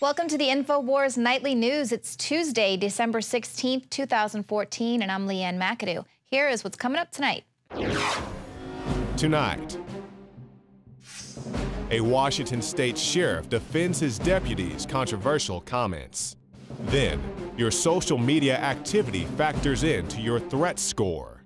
Welcome to the InfoWars Nightly News. It's Tuesday, December 16th, 2014, and I'm Leanne McAdoo. Here is what's coming up tonight. Tonight, a Washington state sheriff defends his deputy's controversial comments. Then, your social media activity factors into your threat score.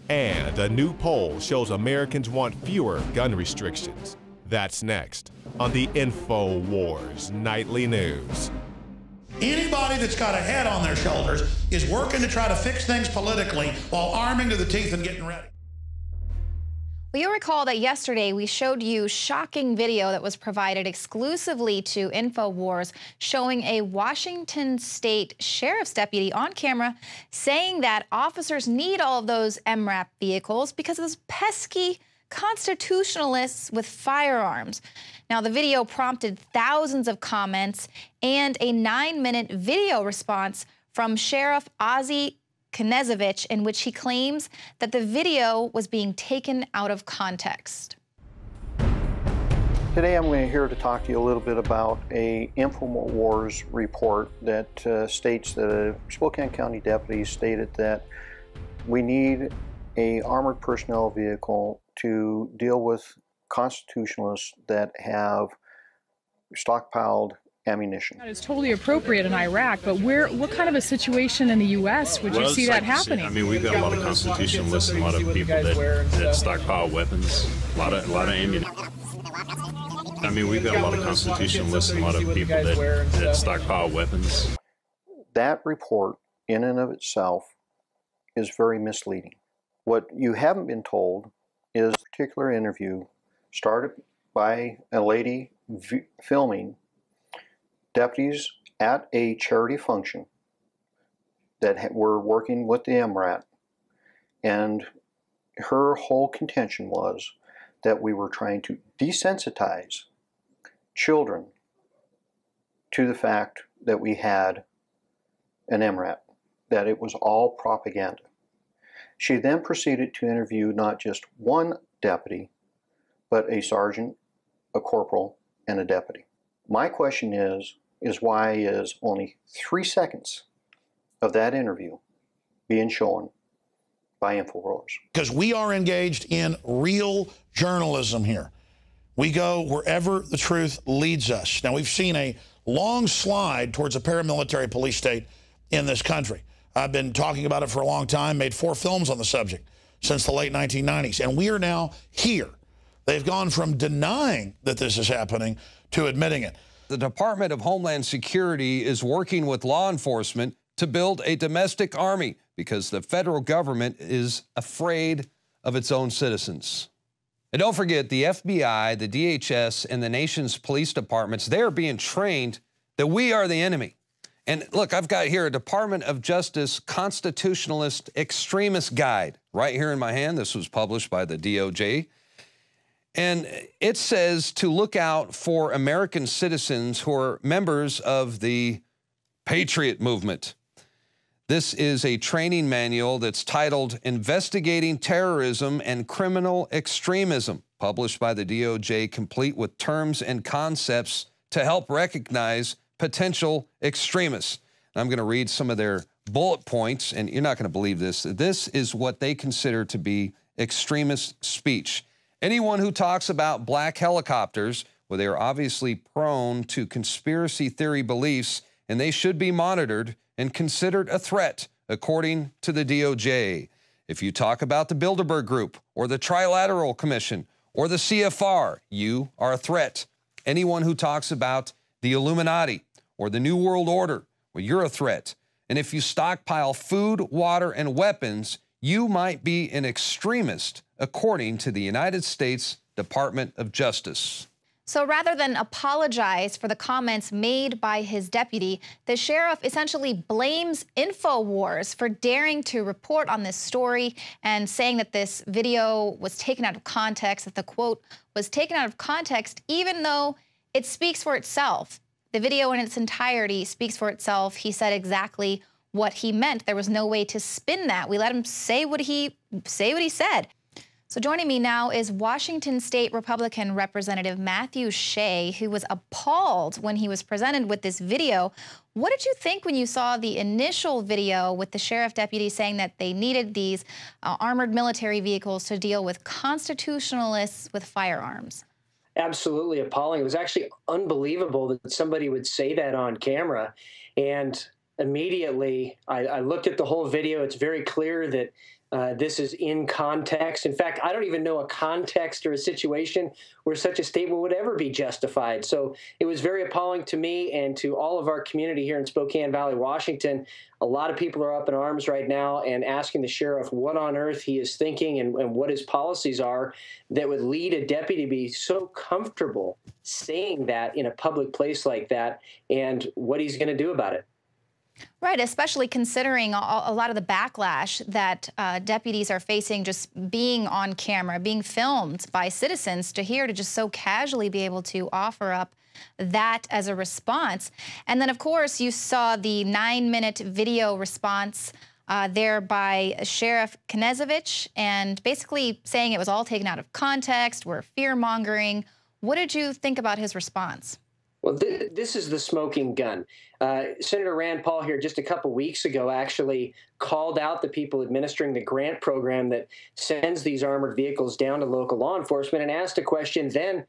And a new poll shows Americans want fewer gun restrictions. That's next on the InfoWars Nightly News. Anybody that's got a head on their shoulders is working to try to fix things politically while arming to the teeth and getting ready. Well, you'll recall that yesterday we showed you shocking video that was provided exclusively to InfoWars showing a Washington state sheriff's deputy on camera saying that officers need all of those MRAP vehicles because of those pesky constitutionalists with firearms. Now, the video prompted thousands of comments and a 9-minute video response from Sheriff Ozzie Knezevich in which he claims that the video was being taken out of context. Today I'm here to talk to you a little bit about a INFOWARS report that states that a Spokane County deputy stated that we need a armored personnel vehicle to deal with constitutionalists that have stockpiled ammunition. It's totally appropriate in Iraq, but what kind of a situation in the U.S. would you see that happening? I mean, we've got a lot of constitutionalists and a lot of people that stockpile weapons, a lot of ammunition. I mean, we've got a lot of constitutionalists and a lot of people that stockpile weapons. That report, in and of itself, is very misleading. What you haven't been told is a particular interview started by a lady filming deputies at a charity function that were working with the MRAT, and her whole contention was that we were trying to desensitize children to the fact that we had an MRAT, that it was all propaganda. She then proceeded to interview not just one deputy, but a sergeant, a corporal, and a deputy. My question is why is only 3 seconds of that interview being shown by InfoWars? Because we are engaged in real journalism here. We go wherever the truth leads us. Now, we've seen a long slide towards a paramilitary police state in this country. I've been talking about it for a long time, made 4 films on the subject since the late 1990s, and we are now here. They've gone from denying that this is happening to admitting it. The Department of Homeland Security is working with law enforcement to build a domestic army because the federal government is afraid of its own citizens. And don't forget, the FBI, the DHS, and the nation's police departments, they're being trained that we are the enemy. And look, I've got here a Department of Justice Constitutionalist Extremist Guide right here in my hand. This was published by the DOJ. And it says to look out for American citizens who are members of the Patriot Movement. This is a training manual that's titled Investigating Terrorism and Criminal Extremism, published by the DOJ, complete with terms and concepts to help recognize potential extremists. I'm going to read some of their bullet points, and you're not going to believe this. This is what they consider to be extremist speech. Anyone who talks about black helicopters, well, they are obviously prone to conspiracy theory beliefs, and they should be monitored and considered a threat, according to the DOJ. If you talk about the Bilderberg Group or the Trilateral Commission or the CFR, you are a threat. Anyone who talks about the Illuminati or the New World Order, well, you're a threat. And if you stockpile food, water, and weapons, you might be an extremist, according to the United States Department of Justice. So rather than apologize for the comments made by his deputy, the sheriff essentially blames InfoWars for daring to report on this story and saying that this video was taken out of context, that the quote was taken out of context, even though it speaks for itself. The video in its entirety speaks for itself. He said exactly what he meant. There was no way to spin that. We let him say what he said. So joining me now is Washington State Republican Representative Matthew Shea, who was appalled when he was presented with this video. What did you think when you saw the initial video with the sheriff deputy saying that they needed these armored military vehicles to deal with constitutionalists with firearms? Absolutely appalling. It was actually unbelievable that somebody would say that on camera. And immediately I looked at the whole video. It's very clear that this is in context. In fact, I don't even know a context or a situation where such a statement would ever be justified. So it was very appalling to me and to all of our community here in Spokane Valley, Washington. A lot of people are up in arms right now and asking the sheriff what on earth he is thinking and what his policies are that would lead a deputy to be so comfortable saying that in a public place like that and what he's going to do about it. Right, especially considering a lot of the backlash that deputies are facing just being on camera, being filmed by citizens, to just so casually be able to offer up that as a response. And then, of course, you saw the 9-minute video response there by Sheriff Knezovich, and basically saying it was all taken out of context, we're fear-mongering. What did you think about his response? Well, this is the smoking gun. Senator Rand Paul here just a couple weeks ago actually called out the people administering the grant program that sends these armored vehicles down to local law enforcement and asked a question then,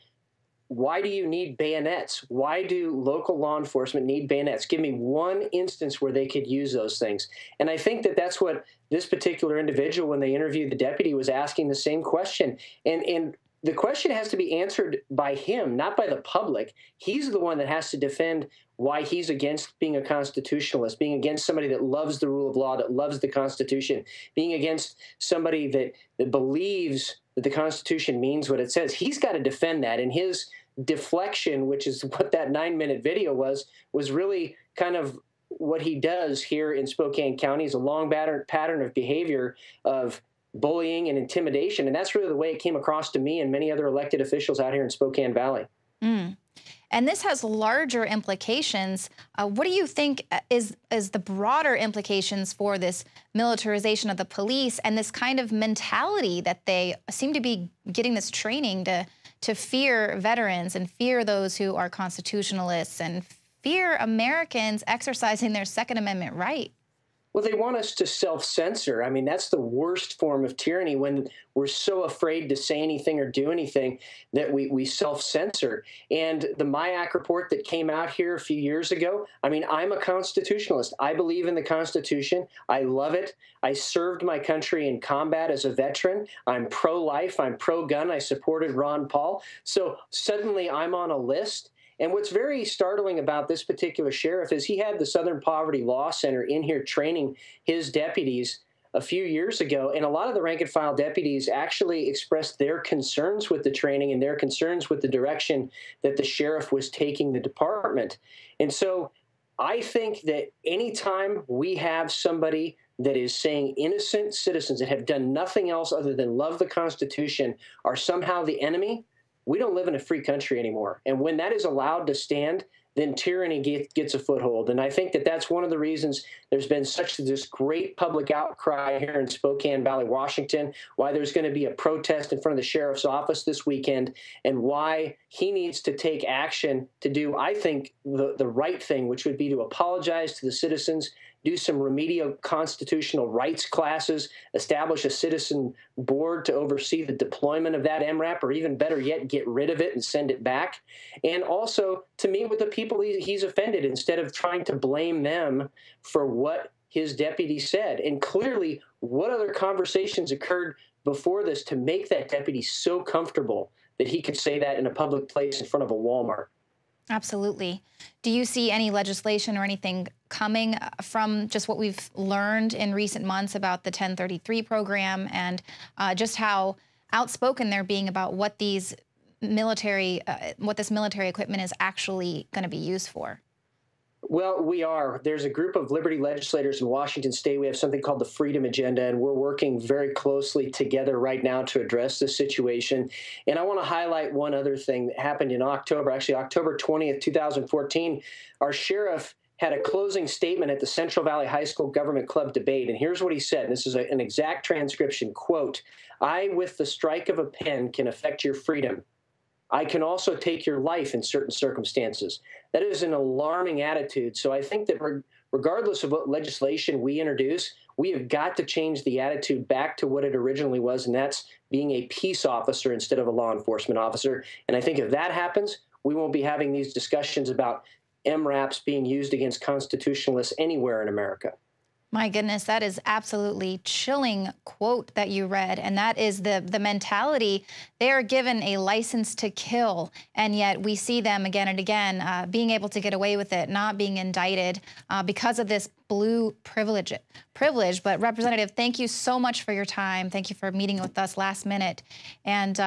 why do you need bayonets? Why do local law enforcement need bayonets? Give me one instance where they could use those things. And I think that that's what this particular individual, when they interviewed the deputy, was asking the same question. And the question has to be answered by him, not by the public. He's the one that has to defend why he's against being a constitutionalist, being against somebody that loves the rule of law, that loves the Constitution, being against somebody that believes that the Constitution means what it says. He's got to defend that. And his deflection, which is what that 9-minute video was really kind of what he does here in Spokane County. Is a long pattern of behavior of bullying and intimidation. And that's really the way it came across to me and many other elected officials out here in Spokane Valley. And this has larger implications. What do you think is the broader implications for this militarization of the police and this kind of mentality that they seem to be getting this training to fear veterans and fear those who are constitutionalists and fear Americans exercising their Second Amendment right? Well, they want us to self-censor. I mean, that's the worst form of tyranny, when we're so afraid to say anything or do anything that we self-censor. And the MIAC report that came out here a few years ago, I mean, I'm a constitutionalist. I believe in the Constitution. I love it. I served my country in combat as a veteran. I'm pro-life. I'm pro-gun. I supported Ron Paul. So suddenly I'm on a list. And what's very startling about this particular sheriff is he had the Southern Poverty Law Center in here training his deputies a few years ago. And a lot of the rank and file deputies actually expressed their concerns with the training and their concerns with the direction that the sheriff was taking the department. And so I think that anytime we have somebody that is saying innocent citizens that have done nothing else other than love the Constitution are somehow the enemy, we don't live in a free country anymore. And when that is allowed to stand, then tyranny gets a foothold. And I think that that's one of the reasons there's been such this great public outcry here in Spokane Valley, Washington, why there's going to be a protest in front of the sheriff's office this weekend, and why he needs to take action to do, I think, the right thing, which would be to apologize to the citizens, do some remedial constitutional rights classes, establish a citizen board to oversee the deployment of that MRAP, or even better yet, get rid of it and send it back. And also to meet with the people he's offended instead of trying to blame them for what his deputy said. And clearly, what other conversations occurred before this to make that deputy so comfortable that he could say that in a public place in front of a Walmart? Absolutely. Do you see any legislation or anything coming from just what we've learned in recent months about the 1033 program and just how outspoken they're being about what this military equipment is actually going to be used for? Well, we are. There's a group of Liberty legislators in Washington State. We have something called the Freedom Agenda, and we're working very closely together right now to address this situation. And I want to highlight one other thing that happened in October, actually October 20th, 2014. Our sheriff had a closing statement at the Central Valley High School Government Club debate, and here's what he said. This is an exact transcription. Quote, "I, with the strike of a pen, can affect your freedom. I can also take your life in certain circumstances." That is an alarming attitude. So I think that regardless of what legislation we introduce, we have got to change the attitude back to what it originally was, and that's being a peace officer instead of a law enforcement officer. And I think if that happens, we won't be having these discussions about MRAPs being used against constitutionalists anywhere in America. My goodness, that is absolutely chilling quote that you read. And that is the mentality. They are given a license to kill, and yet we see them again and again being able to get away with it, not being indicted because of this blue privilege. But Representative, thank you so much for your time. Thank you for meeting with us last minute. And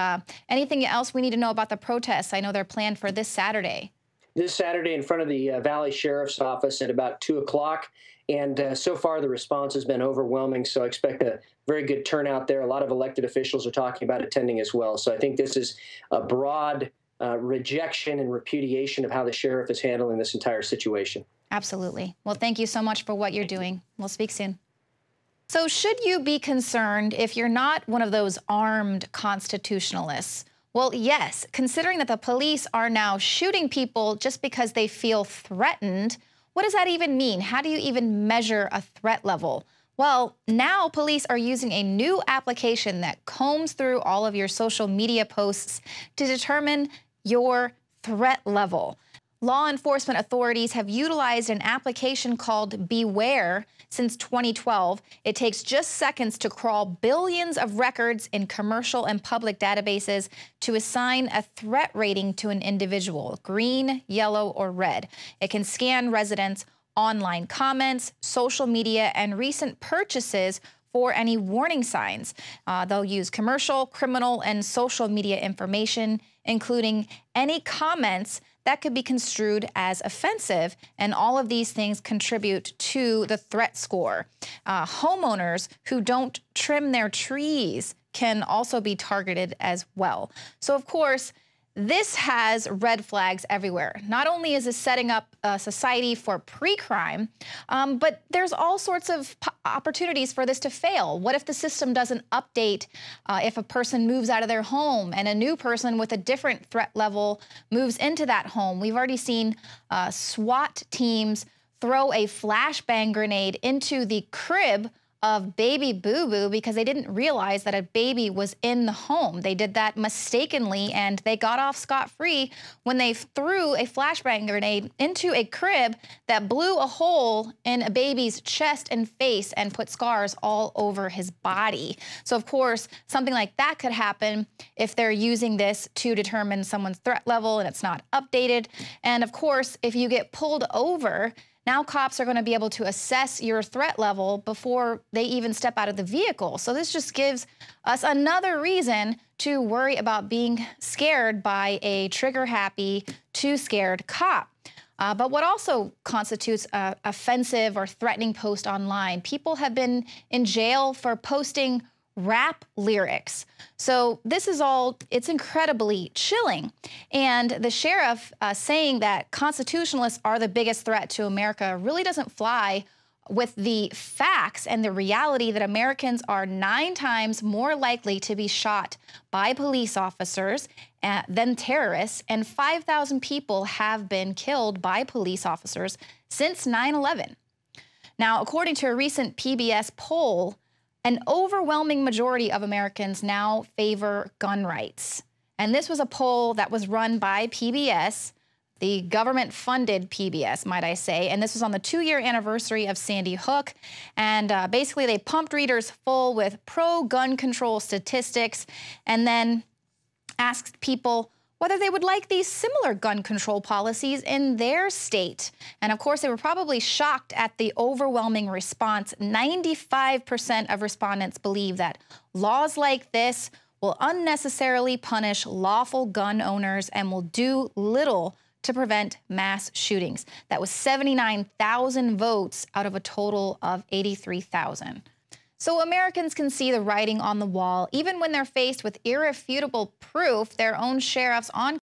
anything else we need to know about the protests? I know they're planned for this Saturday. This Saturday in front of the Valley Sheriff's Office at about 2 o'clock. And so far, the response has been overwhelming, so I expect a very good turnout there. A lot of elected officials are talking about attending as well. So I think this is a broad rejection and repudiation of how the sheriff is handling this entire situation. Absolutely. Well, thank you so much for what you're doing. We'll speak soon. So should you be concerned if you're not one of those armed constitutionalists? Well, yes, considering that the police are now shooting people just because they feel threatened. What does that even mean? How do you even measure a threat level? Well, now police are using a new application that combs through all of your social media posts to determine your threat level. Law enforcement authorities have utilized an application called Beware since 2012. It takes just seconds to crawl billions of records in commercial and public databases to assign a threat rating to an individual, green, yellow, or red. It can scan residents' online comments, social media, and recent purchases for any warning signs. They'll use commercial, criminal, and social media information, including any comments that could be construed as offensive, and all of these things contribute to the threat score. Homeowners who don't trim their trees can also be targeted as well. So, of course, this has red flags everywhere. Not only is this setting up a society for pre-crime, but there's all sorts of opportunities for this to fail. What if the system doesn't update if a person moves out of their home and a new person with a different threat level moves into that home? We've already seen SWAT teams throw a flashbang grenade into the crib of baby Boo Boo because they didn't realize that a baby was in the home. They did that mistakenly, and they got off scot-free when they threw a flashbang grenade into a crib that blew a hole in a baby's chest and face and put scars all over his body. So, of course, something like that could happen if they're using this to determine someone's threat level and it's not updated. And, of course, if you get pulled over, now cops are going to be able to assess your threat level before they even step out of the vehicle. So this just gives us another reason to worry about being scared by a trigger-happy, too-scared cop. But what also constitutes an offensive or threatening post online? People have been in jail for posting rap lyrics. So this is all, it's incredibly chilling. And the sheriff saying that constitutionalists are the biggest threat to America really doesn't fly with the facts and the reality that Americans are 9 times more likely to be shot by police officers than terrorists, and 5,000 people have been killed by police officers since 9/11. Now, according to a recent PBS poll, an overwhelming majority of Americans now favor gun rights. And this was a poll that was run by PBS, the government-funded PBS, might I say. And this was on the 2-year anniversary of Sandy Hook. And basically, they pumped readers full with pro-gun control statistics and then asked people whether they would like these similar gun control policies in their state. And of course, they were probably shocked at the overwhelming response. 95% of respondents believe that laws like this will unnecessarily punish lawful gun owners and will do little to prevent mass shootings. That was 79,000 votes out of a total of 83,000. So Americans can see the writing on the wall, even when they're faced with irrefutable proof. Their own sheriffs on